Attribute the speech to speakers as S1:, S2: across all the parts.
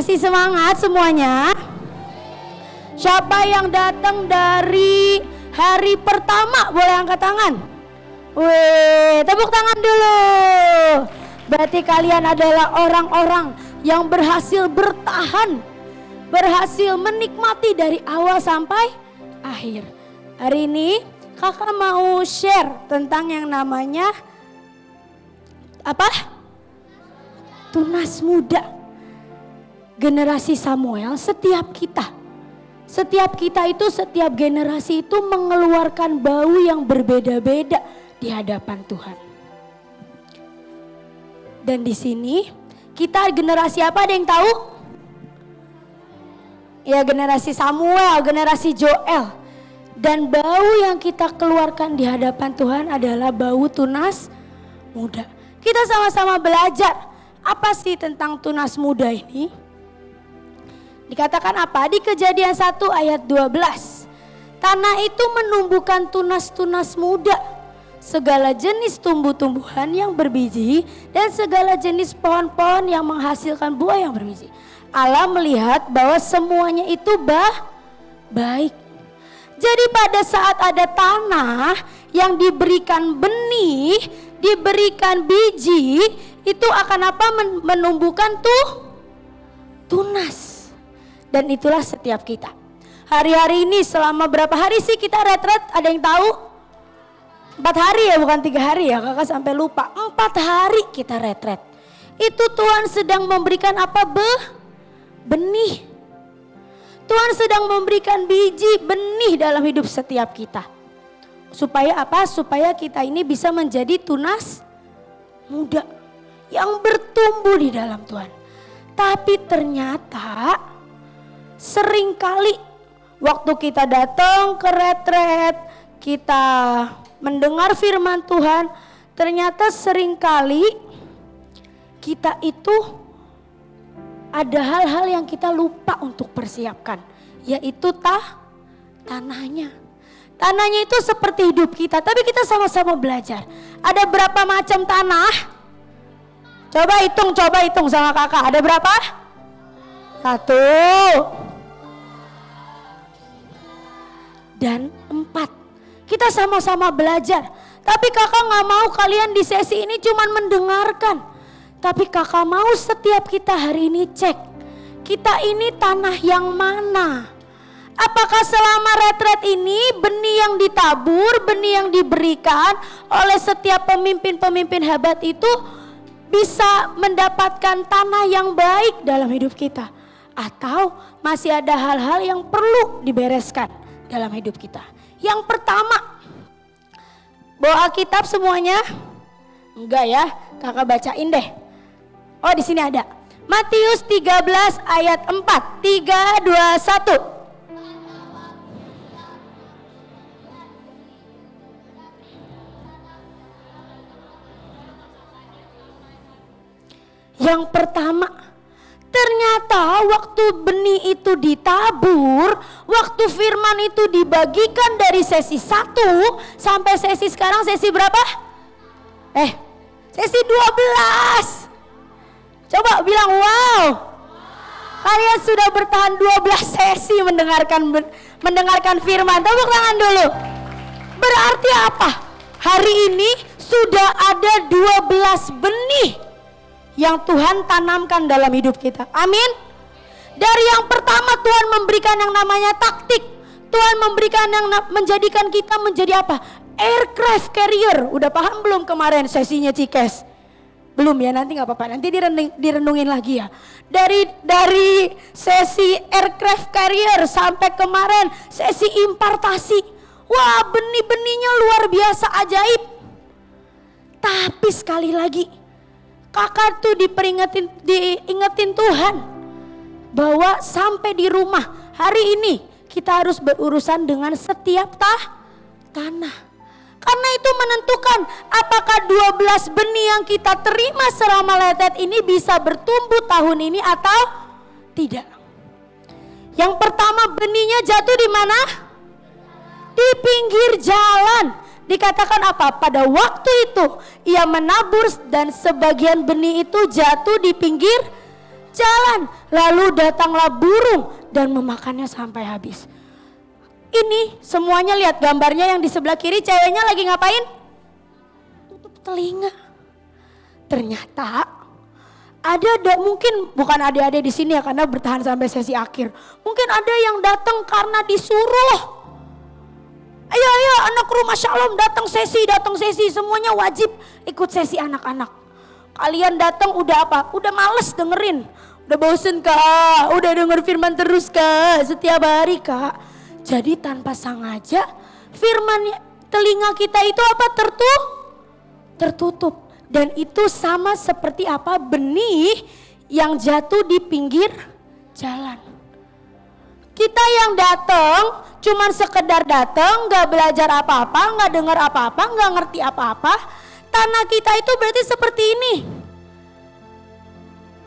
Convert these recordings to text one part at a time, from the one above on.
S1: Masih semangat semuanya? Siapa yang datang dari hari pertama boleh angkat tangan? Wih, tepuk tangan dulu. Berarti kalian adalah orang-orang yang berhasil bertahan, berhasil menikmati dari awal sampai akhir. Hari ini kakak mau share tentang yang namanya apa? Tunas muda. Generasi Samuel, setiap kita itu, setiap generasi itu mengeluarkan bau yang berbeda-beda di hadapan Tuhan. Dan di sini kita generasi apa, ada yang tahu? Ya, generasi Samuel, generasi Joel. Dan bau yang kita keluarkan di hadapan Tuhan adalah bau tunas muda. Kita sama-sama belajar apa sih tentang tunas muda ini? Dikatakan apa? Di Kejadian 1 ayat 12. Tanah itu menumbuhkan tunas-tunas muda, segala jenis tumbuh-tumbuhan yang berbiji dan segala jenis pohon-pohon yang menghasilkan buah yang berbiji. Allah melihat bahwa semuanya itu baik. Jadi pada saat ada tanah yang diberikan benih, diberikan biji, itu akan apa? Menumbuhkan tunas. Dan itulah setiap kita. Hari-hari ini selama berapa hari sih kita retret? Ada yang tahu? 4 hari ya, bukan 3 hari ya, kakak sampai lupa. 4 hari kita retret. Itu Tuhan sedang memberikan apa? Benih. Tuhan sedang memberikan biji benih dalam hidup setiap kita. Supaya apa? Supaya kita ini bisa menjadi tunas muda yang bertumbuh di dalam Tuhan. Tapi ternyata seringkali waktu kita datang ke retret, kita mendengar firman Tuhan, ternyata seringkali kita itu ada hal-hal yang kita lupa untuk persiapkan, yaitu tanahnya. Tanahnya itu seperti hidup kita, tapi kita sama-sama belajar. Ada berapa macam tanah? Coba hitung sama kakak, ada berapa? 1 dan 4. Kita sama-sama belajar. Tapi kakak gak mau kalian di sesi ini cuman mendengarkan. Tapi kakak mau setiap kita hari ini cek, kita ini tanah yang mana? Apakah selama retret ini benih yang ditabur, benih yang diberikan oleh setiap pemimpin-pemimpin hebat itu bisa mendapatkan tanah yang baik dalam hidup kita? Atau masih ada hal-hal yang perlu dibereskan dalam hidup kita? Yang pertama, bawa Alkitab semuanya? Enggak ya, kakak bacain deh. Oh, di sini ada. Matius 13 ayat 4. 3, 2, 1. Yang pertama, ternyata waktu benih itu ditabur, waktu firman itu dibagikan dari sesi 1 sampai sesi sekarang sesi berapa? Sesi 12. Coba bilang wow. Kalian sudah bertahan 12 sesi mendengarkan firman. Tepuk tangan dulu. Berarti apa? Hari ini sudah ada 12 benih yang Tuhan tanamkan dalam hidup kita. Amin. Dari yang pertama Tuhan memberikan yang namanya taktik. Tuhan memberikan yang menjadikan kita menjadi apa? Aircraft carrier. Udah paham belum kemarin sesinya Cikes? Belum ya, nanti gak apa-apa. Nanti direnungin lagi ya. Dari sesi aircraft carrier sampai kemarin sesi impartasi. Wah, benih-benihnya luar biasa ajaib. Tapi sekali lagi, kakak tuh diingetin Tuhan bahwa sampai di rumah hari ini kita harus berurusan dengan setiap tanah. Karena itu menentukan apakah 12 benih yang kita terima selama retret ini bisa bertumbuh tahun ini atau tidak. Yang pertama, benihnya jatuh di mana? Di pinggir jalan. Dikatakan apa? Pada waktu itu ia menabur dan sebagian benih itu jatuh di pinggir jalan. Lalu datanglah burung dan memakannya sampai habis. Ini semuanya lihat gambarnya yang di sebelah kiri, ceweknya lagi ngapain? Tutup telinga. Ternyata mungkin bukan adik-adik di sini ya karena bertahan sampai sesi akhir. Mungkin ada yang datang karena disuruh. Ayo anak rumah Shalom datang sesi, semuanya wajib ikut sesi anak-anak. Kalian datang udah apa? Udah males dengerin. Udah bosen kak, udah denger firman terus kak, setiap hari kak. Jadi tanpa sengaja firman telinga kita itu apa? Tertutup. Dan itu sama seperti apa? Benih yang jatuh di pinggir jalan. Kita yang datang cuman sekedar datang, gak belajar apa-apa, gak dengar apa-apa, gak ngerti apa-apa. Tanah kita itu berarti seperti ini.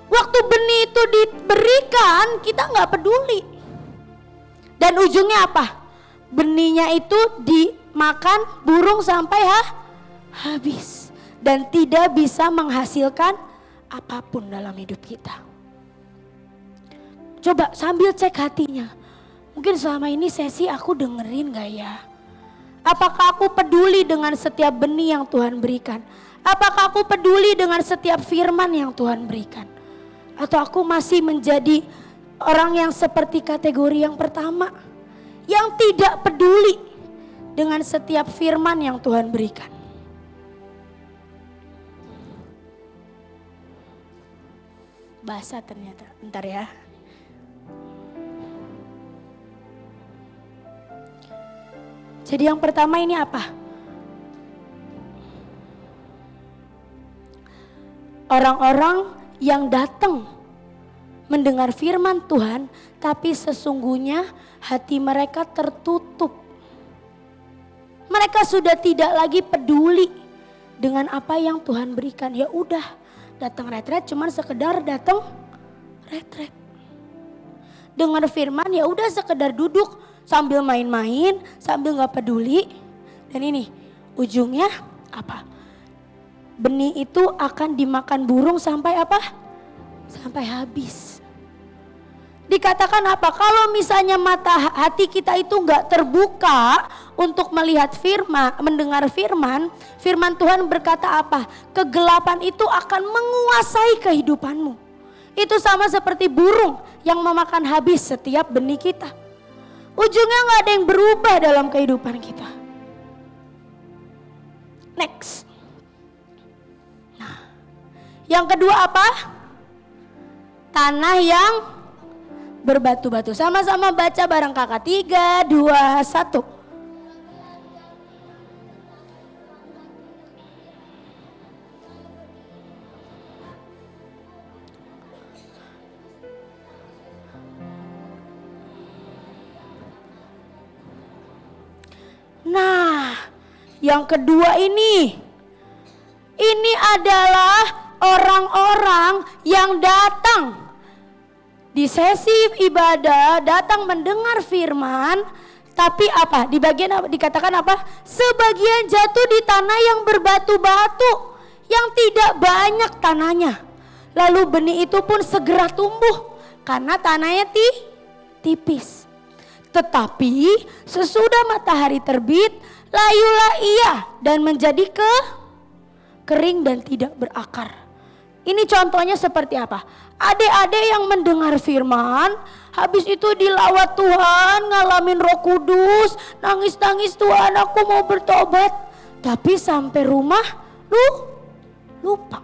S1: Waktu benih itu diberikan, kita gak peduli. Dan ujungnya apa? Benihnya itu dimakan burung sampai habis. Dan tidak bisa menghasilkan apapun dalam hidup kita. Coba sambil cek hatinya. Mungkin selama ini sesi aku dengerin gak ya? Apakah aku peduli dengan setiap benih yang Tuhan berikan? Apakah aku peduli dengan setiap firman yang Tuhan berikan? Atau aku masih menjadi orang yang seperti kategori yang pertama, yang tidak peduli dengan setiap firman yang Tuhan berikan. Basah ternyata, bentar ya. Jadi yang pertama ini apa? Orang-orang yang datang mendengar firman Tuhan, tapi sesungguhnya hati mereka tertutup. Mereka sudah tidak lagi peduli dengan apa yang Tuhan berikan. Ya udah, datang retret cuman sekedar datang retret. Dengar firman ya udah sekedar duduk sambil main-main, sambil nggak peduli. Dan ini ujungnya apa? Benih itu akan dimakan burung sampai apa? Sampai habis. Dikatakan apa? Kalau misalnya mata hati kita itu nggak terbuka untuk melihat firman, mendengar firman, firman Tuhan berkata apa? Kegelapan itu akan menguasai kehidupanmu. Itu sama seperti burung yang memakan habis setiap benih kita. Ujungnya nggak ada yang berubah dalam kehidupan kita. Next. Nah, yang kedua apa? Tanah yang berbatu-batu. Sama-sama baca bareng kakak. 3, 2, 1. Nah, yang kedua ini adalah orang-orang yang datang di sesi ibadah, datang mendengar firman, tapi apa? Di bagian apa? Dikatakan apa? Sebagian jatuh di tanah yang berbatu-batu, yang tidak banyak tanahnya. Lalu benih itu pun segera tumbuh karena tanahnya tipis. Tetapi sesudah matahari terbit, layulah ia dan menjadi kering dan tidak berakar. Ini contohnya seperti apa? Adik-adik yang mendengar firman, habis itu dilawat Tuhan, ngalamin Roh Kudus, nangis-nangis, Tuhan aku mau bertobat. Tapi sampai rumah lupa.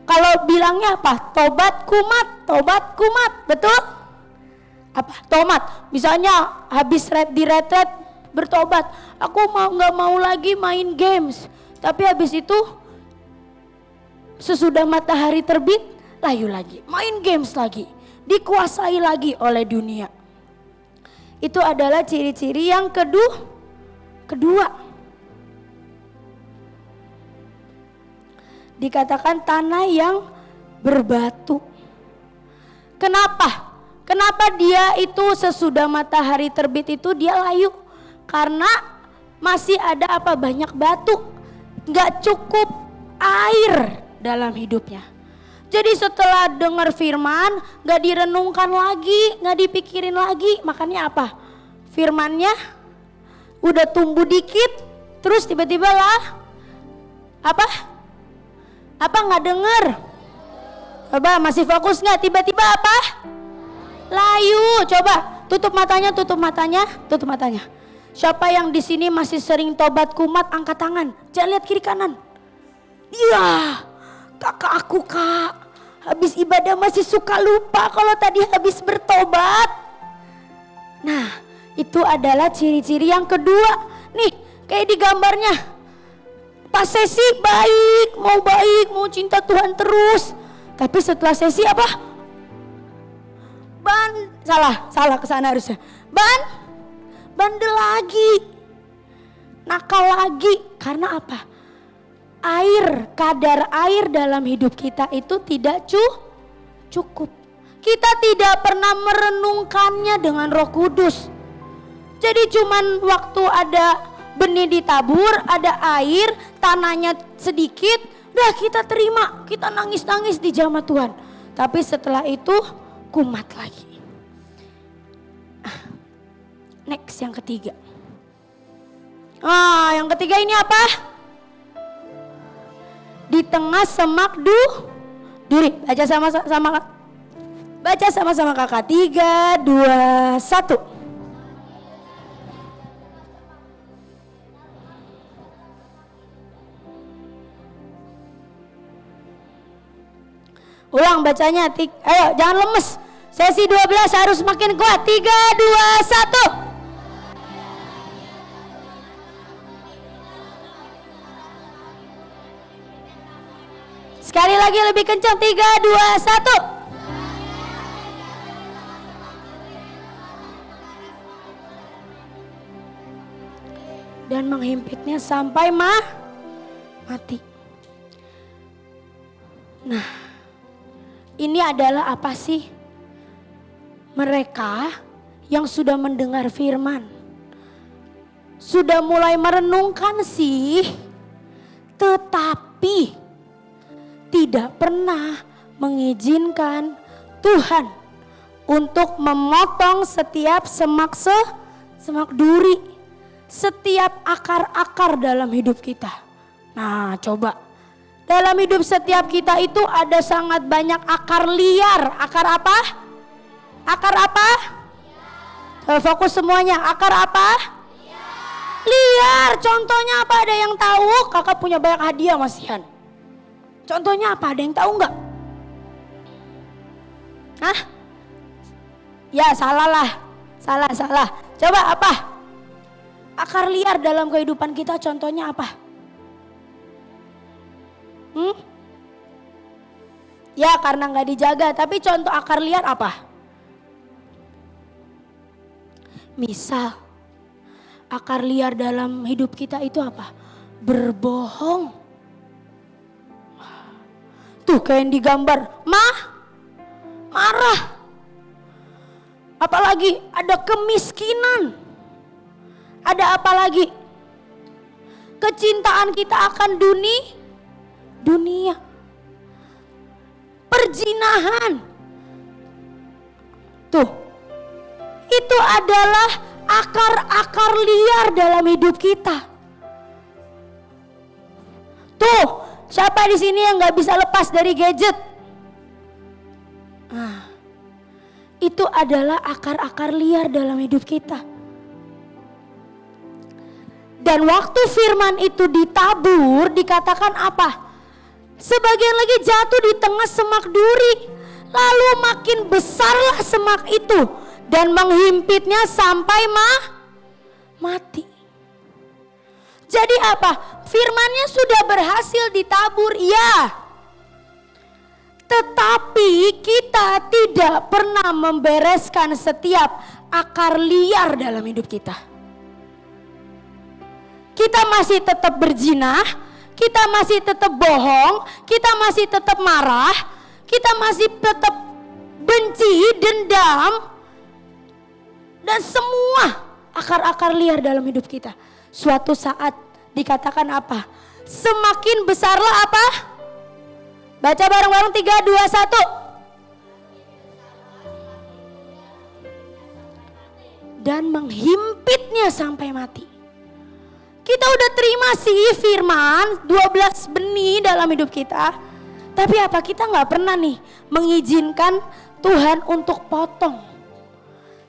S1: Kalau bilangnya apa? Tobat kumat, betul? Apa? Tomat. Misalnya habis di retret bertobat, aku nggak mau lagi main games. Tapi habis itu sesudah matahari terbit, layu lagi, main games lagi, dikuasai lagi oleh dunia. Itu adalah ciri-ciri yang kedua. Dikatakan tanah yang berbatu. Kenapa? Kenapa dia itu sesudah matahari terbit itu dia layu? Karena masih ada apa? Banyak batu. Gak cukup air dalam hidupnya. Jadi setelah dengar firman, gak direnungkan lagi, gak dipikirin lagi. Makanya apa? Firmannya udah tumbuh dikit, terus tiba-tiba lah apa? Apa gak denger? Coba masih fokus gak? Tiba-tiba apa? Layu. Coba tutup matanya, tutup matanya, tutup matanya. Siapa yang di sini masih sering tobat kumat, angkat tangan. Jangan lihat kiri kanan. Iya, kakak aku kak, habis ibadah masih suka lupa kalau tadi habis bertobat. Nah, itu adalah ciri-ciri yang kedua. Nih, kayak di gambarnya. Pas sesi baik, mau cinta Tuhan terus. Tapi setelah sesi apa? Salah kesana harusnya. Bandel lagi. Nakal lagi. Karena apa? Kadar air dalam hidup kita itu tidak cukup. Kita tidak pernah merenungkannya dengan Roh Kudus. Jadi cuman waktu ada benih ditabur, ada air, tanahnya sedikit, udah kita terima, kita nangis-nangis di jamaah Tuhan. Tapi setelah itu kumat lagi. Next yang ketiga. Yang ketiga ini apa? Di tengah semak duri. Baca sama-sama kakak. 3, 2, 1. Ulang bacanya. Ayo jangan lemes. Sesi 12 harus makin kuat. 3, 2, 1. Sekali lagi lebih kencang. 3, 2, 1. Dan menghimpitnya sampai mati. Nah, ini adalah apa sih? Mereka yang sudah mendengar firman, sudah mulai merenungkan sih, tetapi tidak pernah mengizinkan Tuhan untuk memotong setiap semak duri, setiap akar-akar dalam hidup kita. Nah, coba dalam hidup setiap kita itu ada sangat banyak akar liar. Akar apa? Akar apa? Fokus semuanya. Akar apa? Liar. Contohnya apa? Ada yang tahu? Kakak punya banyak hadiah masihan. Contohnya apa? Ada yang tahu nggak? Hah? Ya salah lah. Salah. Coba apa? Akar liar dalam kehidupan kita contohnya apa? Ya karena nggak dijaga. Tapi contoh akar liar apa? Misal akar liar dalam hidup kita itu apa? Berbohong. Tuh kayak yang digambar, marah. Apalagi ada kemiskinan. Ada apa lagi? Kecintaan kita akan dunia. Perzinahan. Tuh. Itu adalah akar-akar liar dalam hidup kita. Tuh. Siapa di sini yang nggak bisa lepas dari gadget? Nah, itu adalah akar-akar liar dalam hidup kita. Dan waktu firman itu ditabur, dikatakan apa? Sebagian lagi jatuh di tengah semak duri. Lalu makin besarlah semak itu dan menghimpitnya sampai mati. Jadi apa? Firmannya sudah berhasil ditabur, ya. Tetapi kita tidak pernah membereskan setiap akar liar dalam hidup kita. Kita masih tetap berzina, kita masih tetap bohong, kita masih tetap marah, kita masih tetap benci, dendam, dan semua akar-akar liar dalam hidup kita. Suatu saat dikatakan apa? Semakin besarlah apa? Baca bareng-bareng 3, 2, 1. Dan menghimpitnya sampai mati. Kita udah terima sih firman 12 benih dalam hidup kita. Tapi apa kita gak pernah nih mengizinkan Tuhan untuk potong.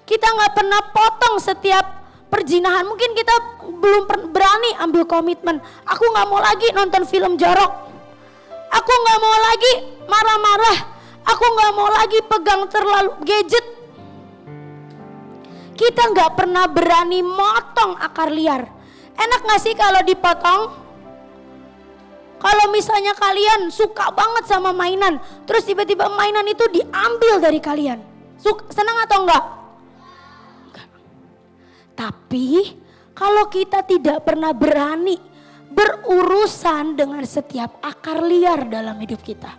S1: Kita gak pernah potong setiap perjinahan. Mungkin kita belum berani ambil komitmen. Aku gak mau lagi nonton film jorok. Aku gak mau lagi marah-marah. Aku gak mau lagi pegang terlalu gadget. Kita gak pernah berani motong akar liar. Enak gak sih kalau dipotong? Kalau misalnya kalian suka banget sama mainan, terus tiba-tiba mainan itu diambil dari kalian. Senang atau enggak? Enggak. Tapi kalau kita tidak pernah berani berurusan dengan setiap akar liar dalam hidup kita,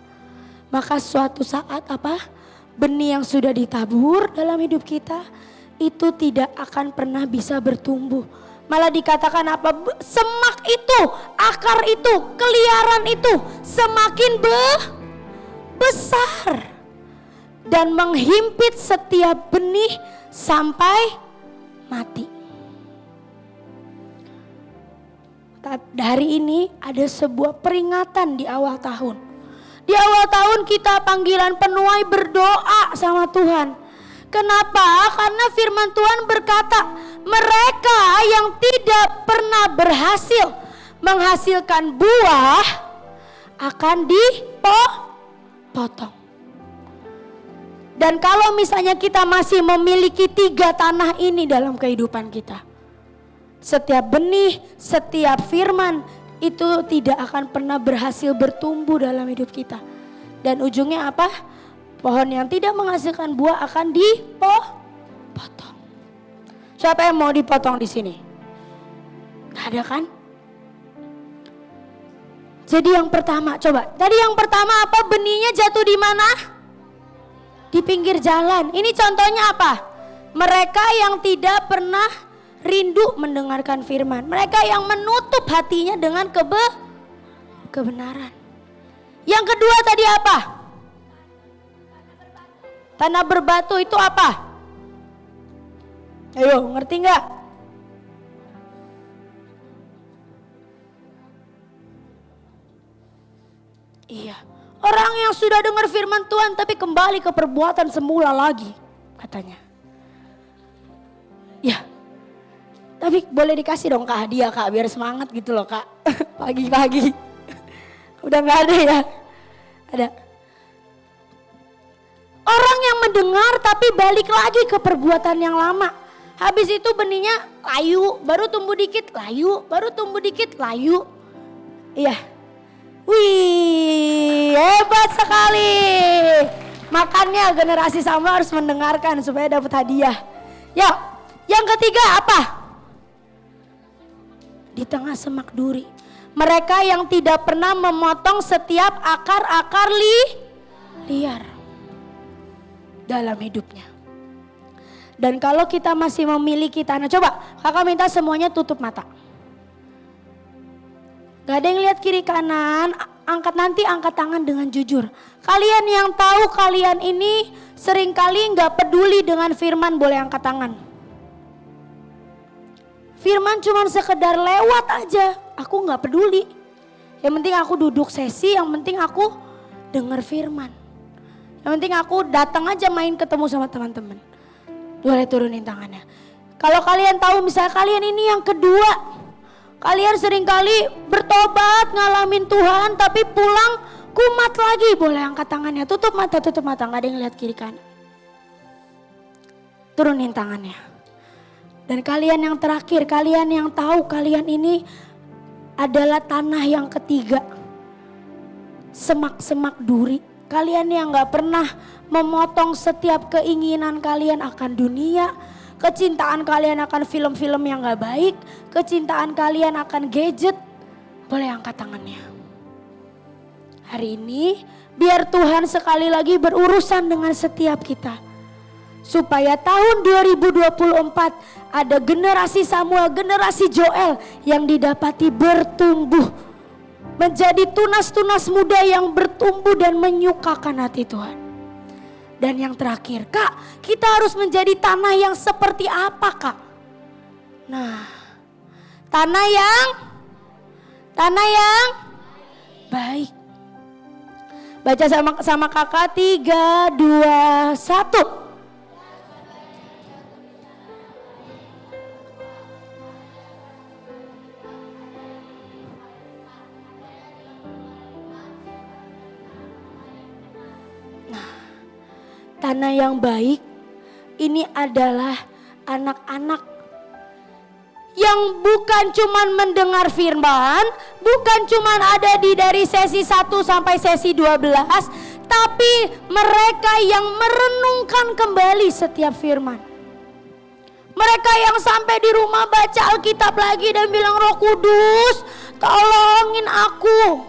S1: maka suatu saat benih yang sudah ditabur dalam hidup kita itu tidak akan pernah bisa bertumbuh. Malah dikatakan semak itu, akar itu, keliaran itu semakin besar dan menghimpit setiap benih sampai mati. Hari ini ada sebuah peringatan di awal tahun. Di awal tahun kita panggilan penuai berdoa sama Tuhan. Kenapa? Karena firman Tuhan berkata, mereka yang tidak pernah berhasil menghasilkan buah akan dipotong. Dan kalau misalnya kita masih memiliki 3 tanah ini dalam kehidupan kita, setiap benih, setiap firman itu tidak akan pernah berhasil bertumbuh dalam hidup kita. Dan ujungnya apa? Pohon yang tidak menghasilkan buah akan dipotong. Siapa yang mau dipotong di sini? Gak ada kan? Jadi yang pertama, coba. Tadi yang pertama apa? Benihnya jatuh di mana? Di pinggir jalan. Ini contohnya apa? Mereka yang tidak pernah rindu mendengarkan firman. Mereka yang menutup hatinya dengan kebenaran. Yang kedua tadi apa? Tanah berbatu itu apa? Ayo, ngerti nggak? Iya, orang yang sudah dengar firman Tuhan tapi kembali ke perbuatan semula lagi, katanya. Ya, tapi boleh dikasih dong Kak hadiah Kak, biar semangat gitu loh Kak. Pagi-pagi. Udah nggak ada ya? Ada. Orang yang mendengar tapi balik lagi ke perbuatan yang lama. Habis itu benihnya layu, baru tumbuh dikit layu, baru tumbuh dikit layu. Iya. Wih, hebat sekali. Makanya generasi sama harus mendengarkan supaya dapat hadiah. Ya, yang ketiga apa? Di tengah semak duri. Mereka yang tidak pernah memotong setiap akar-akar liar dalam hidupnya. Dan kalau kita masih memiliki tanah, coba kakak minta semuanya tutup mata. Gak ada yang lihat kiri kanan, angkat tangan dengan jujur. Kalian yang tahu kalian ini seringkali gak peduli dengan firman, boleh angkat tangan. Firman cuma sekedar lewat aja, aku gak peduli. Yang penting aku duduk sesi, yang penting aku dengar firman. Yang penting aku datang aja main ketemu sama teman-teman. Boleh turunin tangannya. Kalau kalian tahu misalnya kalian ini yang kedua. Kalian seringkali bertobat ngalamin Tuhan tapi pulang kumat lagi. Boleh angkat tangannya. Tutup mata. Gak ada yang lihat kiri kanan. Turunin tangannya. Dan kalian yang terakhir. Kalian yang tahu kalian ini adalah tanah yang ketiga. Semak-semak duri. Kalian yang gak pernah memotong setiap keinginan kalian akan dunia. Kecintaan kalian akan film-film yang gak baik. Kecintaan kalian akan gadget. Boleh angkat tangannya. Hari ini biar Tuhan sekali lagi berurusan dengan setiap kita. Supaya tahun 2024 ada generasi Samuel, generasi Joel yang didapati bertumbuh. menjadi tunas-tunas muda yang bertumbuh dan menyukakan hati Tuhan. Dan yang terakhir, Kak, kita harus menjadi tanah yang seperti apa, Kak? Nah, tanah yang baik. Baca sama kakak, 3, 2, 1. Tanah yang baik ini adalah anak-anak yang bukan cuman mendengar firman, bukan cuman ada dari sesi 1 sampai sesi 12, tapi mereka yang merenungkan kembali setiap firman. Mereka yang sampai di rumah baca Alkitab lagi dan bilang, Roh Kudus, tolongin aku.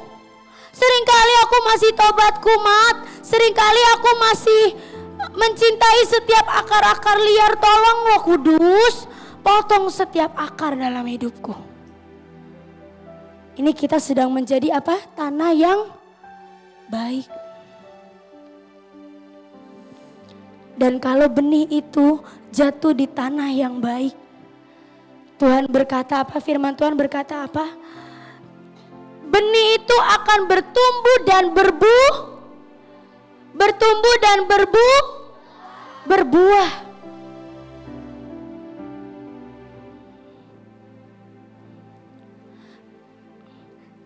S1: Seringkali aku masih tobat kumat, seringkali aku masih mencintai setiap akar-akar liar. Tolong Roh Kudus, potong setiap akar dalam hidupku. Ini kita sedang menjadi apa? Tanah yang baik. Dan kalau benih itu jatuh di tanah yang baik, Tuhan berkata apa? Firman Tuhan berkata apa? Benih itu akan bertumbuh dan berbuah.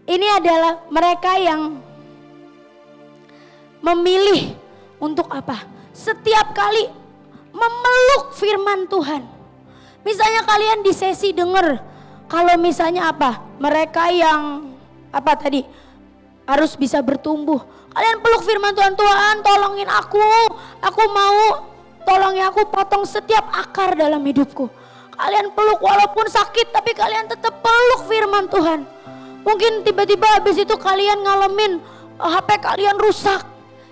S1: Ini adalah mereka yang memilih untuk apa? Setiap kali memeluk firman Tuhan. Misalnya kalian di sesi dengar, kalau misalnya apa? Mereka yang apa tadi? Harus bisa bertumbuh. Kalian peluk firman Tuhan, Tuhan tolongin aku mau, tolongin aku potong setiap akar dalam hidupku. Kalian peluk walaupun sakit, tapi kalian tetap peluk firman Tuhan. Mungkin tiba-tiba habis itu kalian ngalamin HP kalian rusak.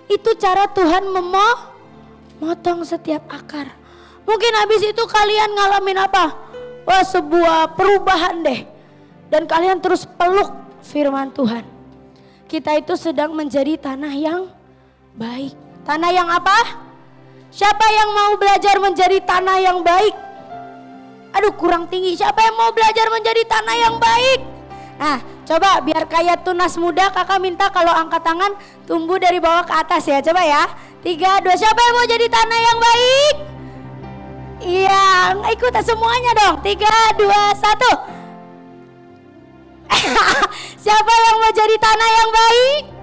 S1: Itu cara Tuhan memotong setiap akar. Mungkin habis itu kalian ngalamin apa? Wah, sebuah perubahan deh. Dan kalian terus peluk firman Tuhan. Kita itu sedang menjadi tanah yang baik. Tanah yang apa? Siapa yang mau belajar menjadi tanah yang baik? Aduh, kurang tinggi. Siapa yang mau belajar menjadi tanah yang baik? Nah, coba biar kayak tunas muda, kakak minta kalau angkat tangan tumbuh dari bawah ke atas ya. Coba ya. 3, 2, siapa yang mau jadi tanah yang baik? Iya, ikut semuanya dong. 3, 2, 1. Siapa yang mau jadi tanah yang baik?